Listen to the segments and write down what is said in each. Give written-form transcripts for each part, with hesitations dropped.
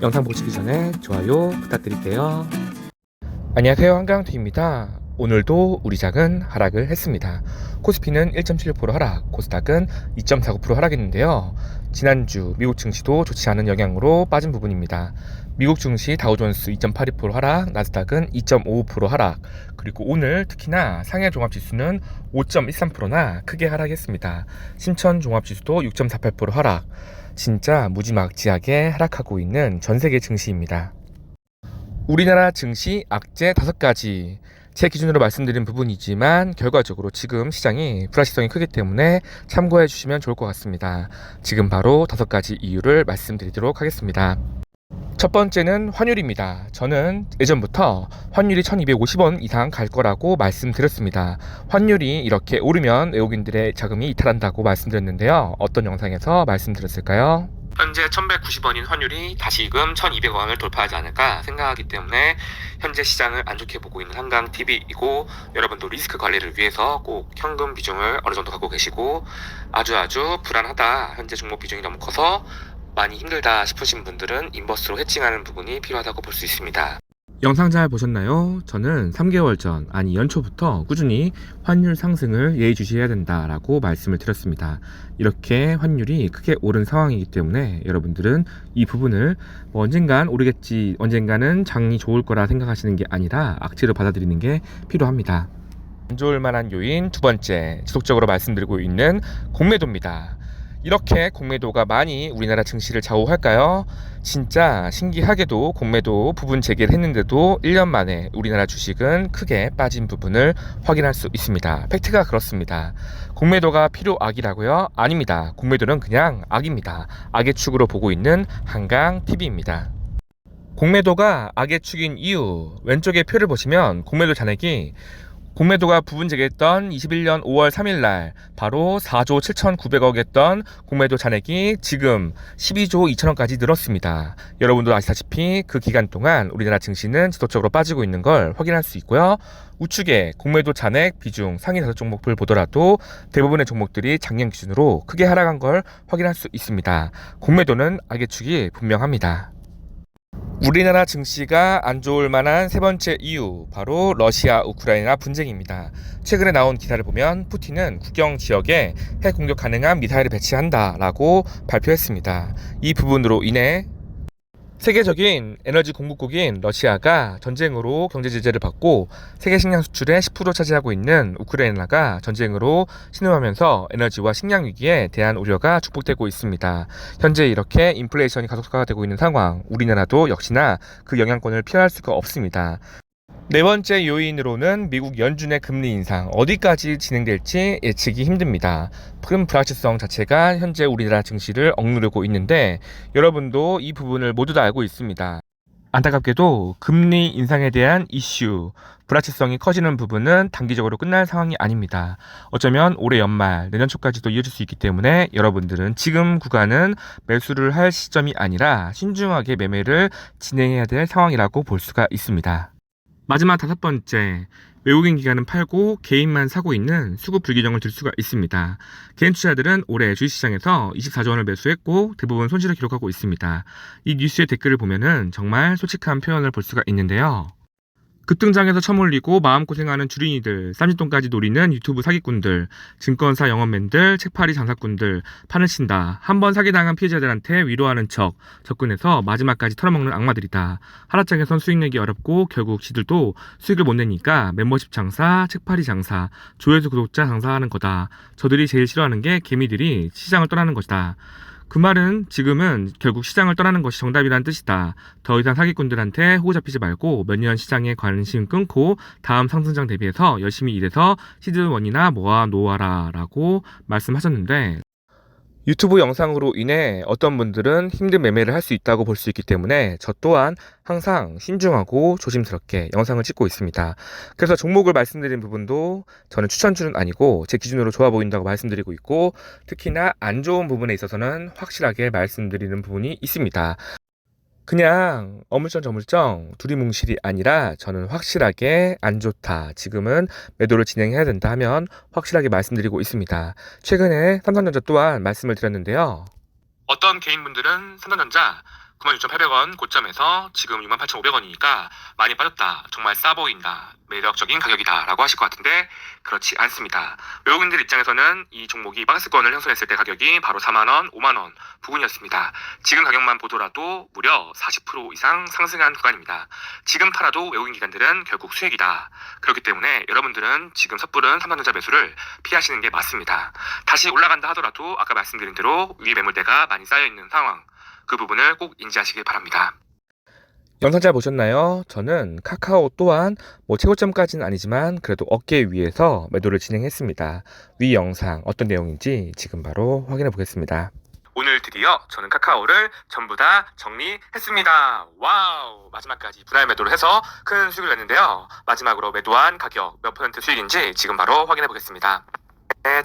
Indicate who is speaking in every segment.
Speaker 1: 영상 보시기 전에 좋아요 부탁드릴게요. 안녕하세요, 한강투입니다. 오늘도 우리 장은 하락을 했습니다. 코스피는 1.76% 하락, 코스닥은 2.49% 하락했는데요. 지난주 미국 증시도 좋지 않은 영향으로 빠진 부분입니다. 미국 증시 다우존스 2.82% 하락, 나스닥은 2.55% 하락, 그리고 오늘 특히나 상해 종합지수는 5.13%나 크게 하락했습니다. 신천 종합지수도 6.48% 하락, 진짜 무지막지하게 하락하고 있는 전세계 증시입니다. 우리나라 증시 악재 5가지, 제 기준으로 말씀드린 부분이지만 결과적으로 지금 시장이 불확실성이 크기 때문에 참고해 주시면 좋을 것 같습니다. 지금 바로 5가지 이유를 말씀드리도록 하겠습니다. 첫 번째는 환율입니다. 저는 예전부터 환율이 1250원 이상 갈 거라고 말씀드렸습니다. 환율이 이렇게 오르면 외국인들의 자금이 이탈한다고 말씀드렸는데요. 어떤 영상에서 말씀드렸을까요? 현재 1190원인 환율이 다시금 1200원을 돌파하지 않을까 생각하기 때문에 현재 시장을 안 좋게 보고 있는 한강TV이고, 여러분도 리스크 관리를 위해서 꼭 현금 비중을 어느 정도 갖고 계시고, 아주 불안하다, 현재 종목 비중이 너무 커서 많이 힘들다 싶으신 분들은 인버스로 해칭하는 부분이 필요하다고 볼 수 있습니다. 영상 잘 보셨나요? 저는 3개월 전, 아니 연초부터 꾸준히 환율 상승을 예의주시해야 된다라고 말씀을 드렸습니다. 이렇게 환율이 크게 오른 상황이기 때문에 여러분들은 이 부분을 언젠간 오르겠지, 언젠가는 장이 좋을 거라 생각하시는 게 아니라 악재로 받아들이는 게 필요합니다. 안 좋을 만한 요인 두 번째, 지속적으로 말씀드리고 있는 공매도입니다. 이렇게 공매도가 많이 우리나라 증시를 좌우할까요? 진짜 신기하게도 공매도 부분 재개를 했는데도 1년 만에 우리나라 주식은 크게 빠진 부분을 확인할 수 있습니다. 팩트가 그렇습니다. 공매도가 필요악이라고요? 아닙니다. 공매도는 그냥 악입니다. 악의 축으로 보고 있는 한강TV입니다. 공매도가 악의 축인 이유, 왼쪽에 표를 보시면 공매도가 부분 재개했던 21년 5월 3일날 바로 4조 7,900억 했던 공매도 잔액이 지금 12조 2천억까지 늘었습니다. 여러분도 아시다시피 그 기간 동안 우리나라 증시는 지속적으로 빠지고 있는 걸 확인할 수 있고요. 우측에 공매도 잔액 비중 상위 5종목을 보더라도 대부분의 종목들이 작년 기준으로 크게 하락한 걸 확인할 수 있습니다. 공매도는 악의 축이 분명합니다. 우리나라 증시가 안 좋을 만한 세 번째 이유, 바로 러시아 우크라이나 분쟁입니다. 최근에 나온 기사를 보면 푸틴은 국경 지역에 핵 공격 가능한 미사일을 배치한다라고 발표했습니다. 이 부분으로 인해 세계적인 에너지 공급국인 러시아가 전쟁으로 경제 제재를 받고 세계 식량 수출의 10% 차지하고 있는 우크라이나가 전쟁으로 신음하면서 에너지와 식량 위기에 대한 우려가 축복되고 있습니다. 현재 이렇게 인플레이션이 가속화가 되고 있는 상황, 우리나라도 역시나 그 영향권을 피할 수가 없습니다. 네 번째 요인으로는 미국 연준의 금리 인상, 어디까지 진행될지 예측이 힘듭니다. 큰 불확실성 자체가 현재 우리나라 증시를 억누르고 있는데 여러분도 이 부분을 모두 다 알고 있습니다. 안타깝게도 금리 인상에 대한 이슈, 불확실성이 커지는 부분은 단기적으로 끝날 상황이 아닙니다. 어쩌면 올해 연말, 내년 초까지도 이어질 수 있기 때문에 여러분들은 지금 구간은 매수를 할 시점이 아니라 신중하게 매매를 진행해야 될 상황이라고 볼 수가 있습니다. 마지막 5번째, 외국인 기관은 팔고 개인만 사고 있는 수급 불균형을 들 수가 있습니다. 개인 투자자들은 올해 주식시장에서 24조 원을 매수했고 대부분 손실을 기록하고 있습니다. 이 뉴스의 댓글을 보면은 정말 솔직한 표현을 볼 수가 있는데요. 급등장에서 처몰리고 마음고생하는 주린이들, 쌈짓돈까지 노리는 유튜브 사기꾼들, 증권사 영업맨들, 책팔이 장사꾼들, 판을 친다. 한번 사기당한 피해자들한테 위로하는 척 접근해서 마지막까지 털어먹는 악마들이다. 하락장에선 수익 내기 어렵고 결국 지들도 수익을 못 내니까 멤버십 장사, 책팔이 장사, 조회수 구독자 장사하는 거다. 저들이 제일 싫어하는 게 개미들이 시장을 떠나는 것이다. 그 말은 지금은 결국 시장을 떠나는 것이 정답이라는 뜻이다. 더 이상 사기꾼들한테 호구 잡히지 말고 몇 년 시장에 관심 끊고 다음 상승장 대비해서 열심히 일해서 시즌1이나 모아 놓아라 라고 말씀하셨는데, 유튜브 영상으로 인해 어떤 분들은 힘든 매매를 할 수 있다고 볼 수 있기 때문에 저 또한 항상 신중하고 조심스럽게 영상을 찍고 있습니다. 그래서 종목을 말씀드린 부분도 저는 추천주는 아니고 제 기준으로 좋아 보인다고 말씀드리고 있고, 특히나 안 좋은 부분에 있어서는 확실하게 말씀드리는 부분이 있습니다. 그냥 어물쩡저물쩡 두리뭉실이 아니라 저는 확실하게 안 좋다, 지금은 매도를 진행해야 된다 하면 확실하게 말씀드리고 있습니다. 최근에 삼성전자 또한 말씀을 드렸는데요. 어떤 개인분들은 삼성전자 96,800원 고점에서 지금 68,500원이니까 많이 빠졌다. 정말 싸 보인다. 매력적인 가격이다. 라고 하실 것 같은데 그렇지 않습니다. 외국인들 입장에서는 이 종목이 박스권을 형성했을 때 가격이 바로 4만원, 5만원 부근이었습니다. 지금 가격만 보더라도 무려 40% 이상 상승한 구간입니다. 지금 팔아도 외국인 기관들은 결국 수익이다. 그렇기 때문에 여러분들은 지금 섣부른 삼성전자 매수를 피하시는 게 맞습니다. 다시 올라간다 하더라도 아까 말씀드린 대로 위 매물대가 많이 쌓여있는 상황, 그 부분을 꼭 인지하시길 바랍니다. 영상 잘 보셨나요? 저는 카카오 또한 최고점까지는 아니지만 그래도 어깨 위에서 매도를 진행했습니다. 위 영상 어떤 내용인지 지금 바로 확인해 보겠습니다. 오늘 드디어 저는 카카오를 전부 다 정리했습니다. 와우! 마지막까지 분할 매도를 해서 큰 수익을 냈는데요. 마지막으로 매도한 가격 몇 퍼센트 수익인지 지금 바로 확인해 보겠습니다.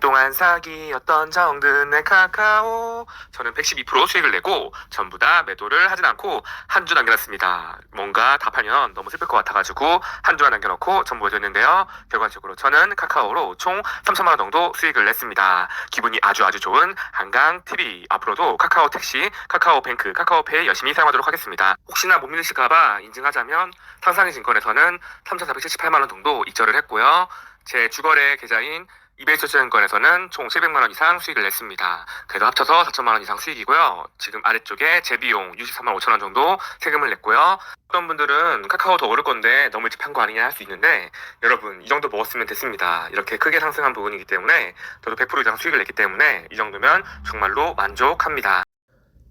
Speaker 1: 동안 사기였던 정든의 카카오, 저는 112% 수익을 내고 전부 다 매도를 하진 않고 한 주 남겨놨습니다. 뭔가 답하면 너무 슬플 것 같아가지고 한 주만 남겨놓고 전부 매도했는데요. 결과적으로 저는 카카오로 총 3천만원 정도 수익을 냈습니다. 기분이 아주 좋은 한강TV, 앞으로도 카카오 택시, 카카오뱅크, 카카오페이 열심히 사용하도록 하겠습니다. 혹시나 못 믿으실까봐 인증하자면 상상증권에서는 3,478만원 정도 입절을 했고요. 제 주거래 계좌인 이베이스증권에서는 총 700만원 이상 수익을 냈습니다. 그래도 합쳐서 4천만원 이상 수익이고요. 지금 아래쪽에 제 비용 63만 5천원 정도 세금을 냈고요. 어떤 분들은 카카오 더 오를 건데 너무 일찍 판 거 아니냐 할 수 있는데, 여러분 이 정도 먹었으면 됐습니다. 이렇게 크게 상승한 부분이기 때문에 저도 100% 이상 수익을 냈기 때문에 이 정도면 정말로 만족합니다.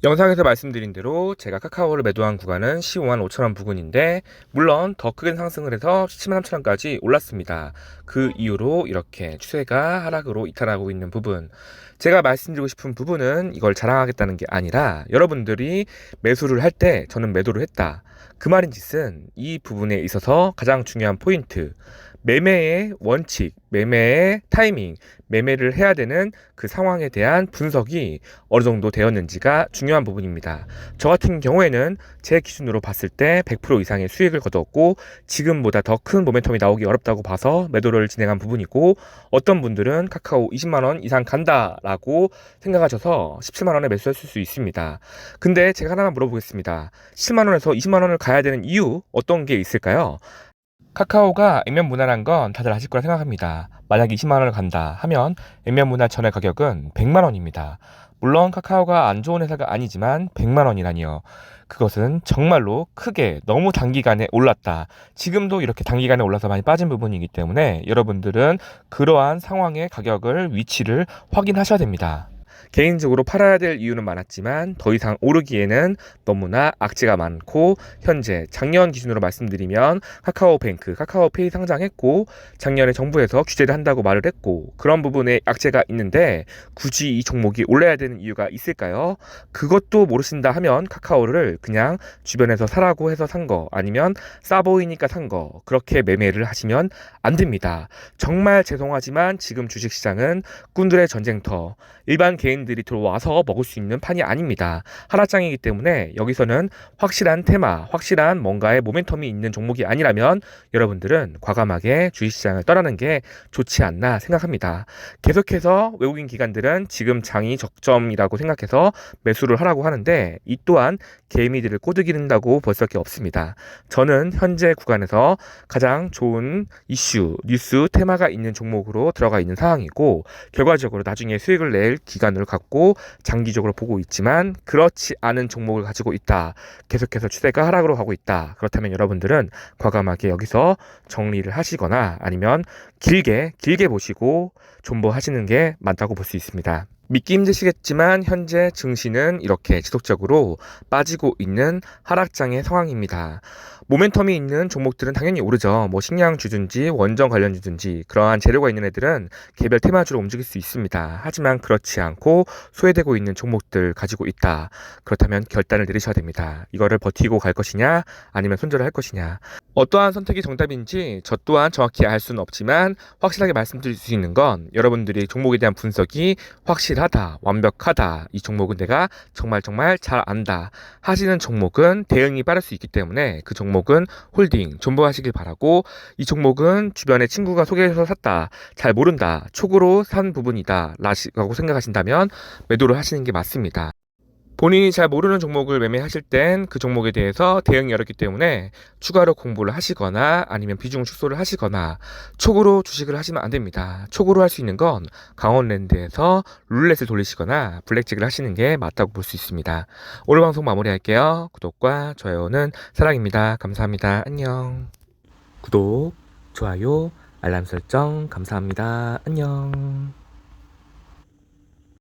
Speaker 1: 영상에서 말씀드린 대로 제가 카카오를 매도한 구간은 15만 5천원 부근인데, 물론 더 크게 상승을 해서 17만 3천원까지 올랐습니다. 그 이후로 이렇게 추세가 하락으로 이탈하고 있는 부분, 제가 말씀드리고 싶은 부분은 이걸 자랑하겠다는 게 아니라 여러분들이 매수를 할 때 저는 매도를 했다, 그 말인즉슨 이 부분에 있어서 가장 중요한 포인트, 매매의 원칙, 매매의 타이밍, 매매를 해야 되는 그 상황에 대한 분석이 어느 정도 되었는지가 중요한 부분입니다. 저 같은 경우에는 제 기준으로 봤을 때 100% 이상의 수익을 거뒀고 지금보다 더 큰 모멘텀이 나오기 어렵다고 봐서 매도를 진행한 부분이고, 어떤 분들은 카카오 20만원 이상 간다라고 생각하셔서 17만원에 매수했을 수 있습니다. 근데 제가 하나만 물어보겠습니다. 17만원에서 20만원을 가야 되는 이유 어떤 게 있을까요? 카카오가 액면 분할한 건 다들 아실 거라 생각합니다. 만약 20만원을 간다 하면 액면 분할 전의 가격은 100만원입니다. 물론 카카오가 안 좋은 회사가 아니지만 100만원이라니요. 그것은 정말로 크게 너무 단기간에 올랐다. 지금도 이렇게 단기간에 올라서 많이 빠진 부분이기 때문에 여러분들은 그러한 상황의 가격을, 위치를 확인하셔야 됩니다. 개인적으로 팔아야 될 이유는 많았지만 더 이상 오르기에는 너무나 악재가 많고, 현재 작년 기준으로 말씀드리면 카카오뱅크, 카카오페이 상장했고 작년에 정부에서 규제를 한다고 말을 했고, 그런 부분에 악재가 있는데 굳이 이 종목이 올라야 되는 이유가 있을까요? 그것도 모르신다 하면 카카오를 그냥 주변에서 사라고 해서 산 거, 아니면 싸 보이니까 산 거, 그렇게 매매를 하시면 안 됩니다. 정말 죄송하지만 지금 주식시장은 꾼들의 전쟁터, 일반 개인들이 들어와서 먹을 수 있는 판이 아닙니다. 하락장이기 때문에 여기서는 확실한 테마, 확실한 뭔가의 모멘텀이 있는 종목이 아니라면 여러분들은 과감하게 주식시장을 떠나는 게 좋지 않나 생각합니다. 계속해서 외국인 기관들은 지금 장이 적점이라고 생각해서 매수를 하라고 하는데, 이 또한 개미들을 꼬드긴다고 볼 수밖에 없습니다. 저는 현재 구간에서 가장 좋은 이슈, 뉴스, 테마가 있는 종목으로 들어가 있는 상황이고, 결과적으로 나중에 수익을 낼 기간을 갖고 장기적으로 보고 있지만 그렇지 않은 종목을 가지고 있다, 계속해서 추세가 하락으로 가고 있다, 그렇다면 여러분들은 과감하게 여기서 정리를 하시거나 아니면 길게 보시고 존버하시는 게 맞다고 볼 수 있습니다. 믿기 힘드시겠지만 현재 증시는 이렇게 지속적으로 빠지고 있는 하락장의 상황입니다. 모멘텀이 있는 종목들은 당연히 오르죠. 식량주든지 원전 관련주든지 그러한 재료가 있는 애들은 개별 테마주로 움직일 수 있습니다. 하지만 그렇지 않고 소외되고 있는 종목들 가지고 있다, 그렇다면 결단을 내리셔야 됩니다. 이거를 버티고 갈 것이냐 아니면 손절을 할 것이냐. 어떠한 선택이 정답인지 저 또한 정확히 알 수는 없지만 확실하게 말씀드릴 수 있는 건, 여러분들이 종목에 대한 분석이 확실하다, 완벽하다, 이 종목은 내가 정말 잘 안다 하시는 종목은 대응이 빠를 수 있기 때문에 그 종목은 홀딩, 존버하시길 바라고, 이 종목은 주변에 친구가 소개해서 샀다, 잘 모른다, 촉으로 산 부분이다 라고 생각하신다면 매도를 하시는 게 맞습니다. 본인이 잘 모르는 종목을 매매하실 땐 그 종목에 대해서 대응이 어렵기 때문에 추가로 공부를 하시거나 아니면 비중 축소를 하시거나 촉으로 주식을 하시면 안 됩니다. 촉으로 할 수 있는 건 강원랜드에서 룰렛을 돌리시거나 블랙잭을 하시는 게 맞다고 볼 수 있습니다. 오늘 방송 마무리할게요. 구독과 좋아요는 사랑입니다. 감사합니다. 안녕. 구독, 좋아요, 알람 설정 감사합니다. 안녕.